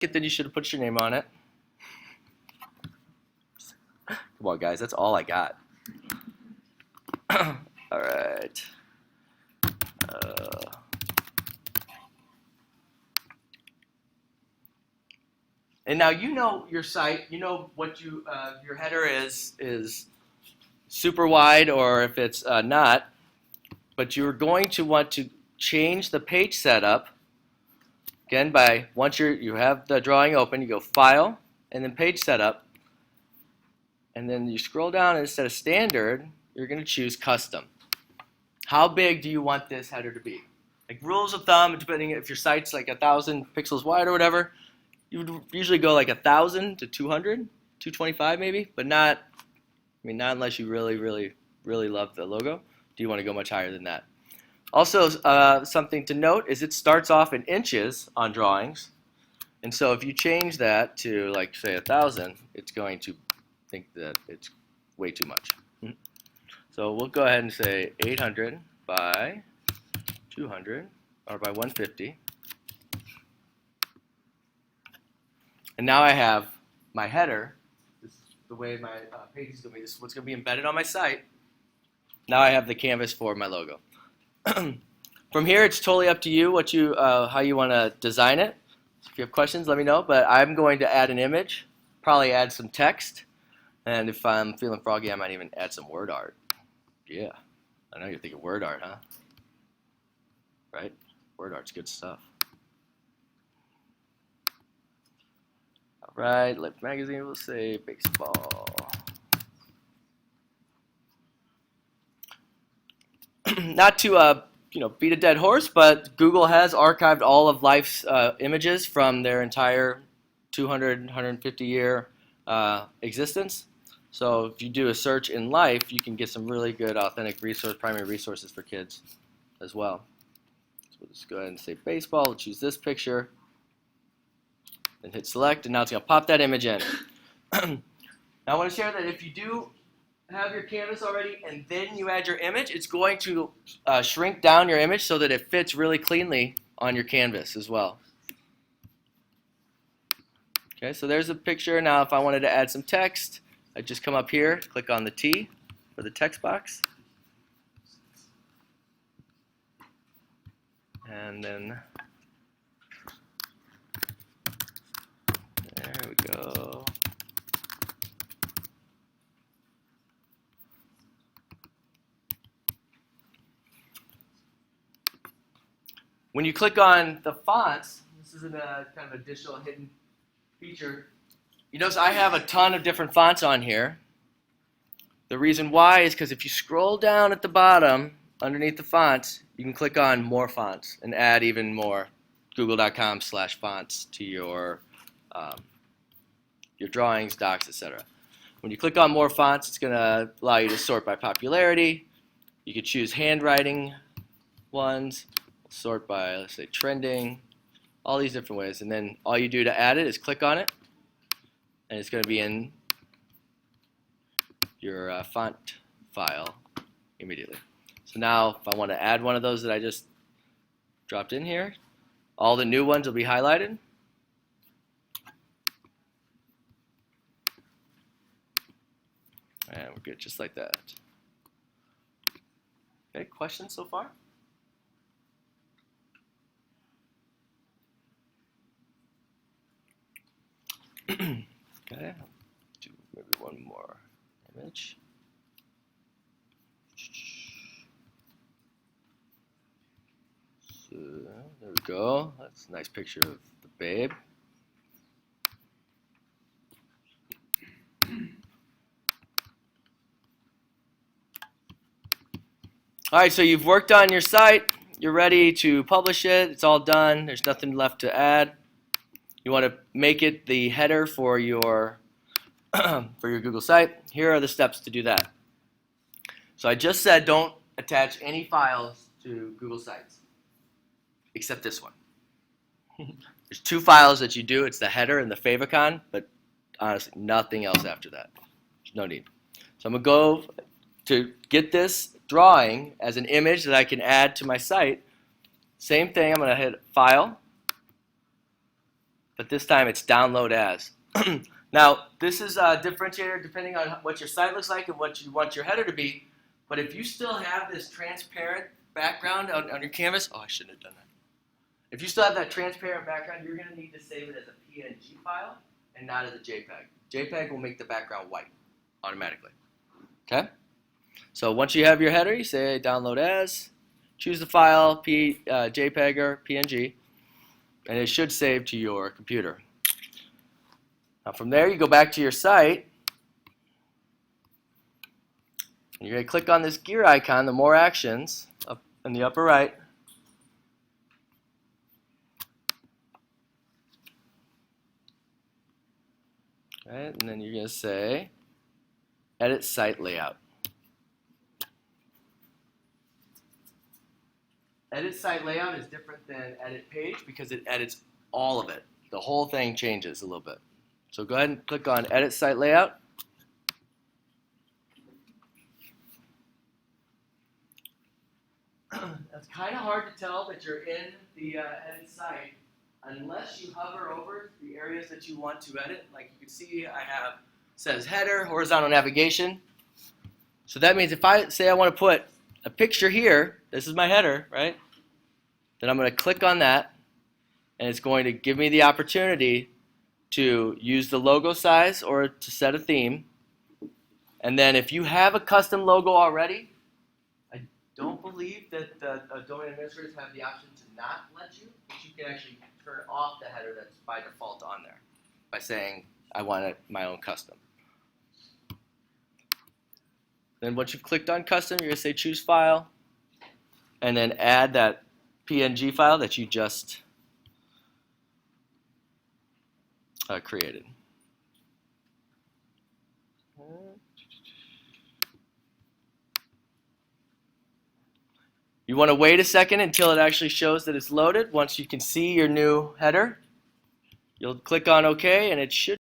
Then you should have put your name on it. Come on, guys, that's all I got. All right. And now you know your site. You know what your header is super wide or if it's not. But you're going to want to change the page setup. Again, once you have the drawing open, you go File and then Page Setup, and then you scroll down and instead of Standard, you're going to choose Custom. How big do you want this header to be? Like rules of thumb, depending if your site's like 1,000 pixels wide or whatever, you would usually go like 1,000 to 200, 225 maybe, but not unless you really, really, really love the logo. Do you want to go much higher than that? Also, something to note is it starts off in inches on drawings, and so if you change that to like say 1,000, it's going to think that it's way too much. So we'll go ahead and say 800 by 200 or by 150, and now I have my header. This is the way my page is going to be. This is what's going to be embedded on my site. Now I have the canvas for my logo. From here, it's totally up to you how you want to design it. So if you have questions, let me know. But I'm going to add an image, probably add some text, and if I'm feeling froggy, I might even add some word art. Yeah, I know you're thinking word art, huh? Right? Word art's good stuff. All right, Life Magazine will say baseball. Not to beat a dead horse, but Google has archived all of Life's images from their entire 200, 150 year existence. So if you do a search in Life, you can get some really good authentic primary resources for kids as well. So we'll just go ahead and say baseball. We'll choose this picture and hit select, and now it's going to pop that image in. Now I want to share that if you do have your canvas already and then you add your image, it's going to shrink down your image so that it fits really cleanly on your canvas as well. Okay, so there's a picture. Now if I wanted to add some text, I'd just come up here, click on the T for the text box, and then there we go. When you click on the fonts, this is a kind of additional hidden feature. You notice I have a ton of different fonts on here. The reason why is because if you scroll down at the bottom underneath the fonts, you can click on more fonts and add even more google.com/fonts to your drawings, docs, etc. When you click on more fonts, it's going to allow you to sort by popularity. You could choose handwriting ones, sort by, let's say, trending, all these different ways. And then all you do to add it is click on it, and it's going to be in your font file immediately. So now if I want to add one of those that I just dropped in here, all the new ones will be highlighted. And we're good just like that. Okay, questions so far? Okay, do maybe one more image. So there we go. That's a nice picture of the babe. All right, so you've worked on your site. You're ready to publish it. It's all done. There's nothing left to add. You want to make it the header for your Google site. Here are the steps to do that. So I just said don't attach any files to Google Sites, except this one. There's two files that you do. It's the header and the favicon, but honestly, nothing else after that. There's no need. So I'm going to go to get this drawing as an image that I can add to my site. Same thing, I'm going to hit File, but this time it's download as. Now, this is a differentiator depending on what your site looks like and what you want your header to be. But if you still have this transparent background on your canvas, oh, I shouldn't have done that. If you still have that transparent background, you're going to need to save it as a PNG file and not as a JPEG. JPEG will make the background white automatically. Okay? So once you have your header, you say download as, choose the file, JPEG or PNG, and it should save to your computer. Now from there, you go back to your site, and you're going to click on this gear icon, the More Actions, up in the upper right. Right, and then you're going to say Edit Site Layout. Edit Site Layout is different than Edit Page because it edits all of it. The whole thing changes a little bit. So go ahead and click on Edit Site Layout. It's kind of hard to tell that you're in the edit site unless you hover over the areas that you want to edit. Like you can see, I have says header, horizontal navigation. So that means if I say I want to put a picture here, this is my header, right? Then I'm going to click on that, and it's going to give me the opportunity to use the logo size or to set a theme. And then if you have a custom logo already, I don't believe that the domain administrators have the option to not let you, but you can actually turn off the header that's by default on there by saying I want it my own custom. Then once you've clicked on custom, you're going to say choose file, and then add that PNG file that you just created. You want to wait a second until it actually shows that it's loaded. Once you can see your new header, you'll click on OK, and it should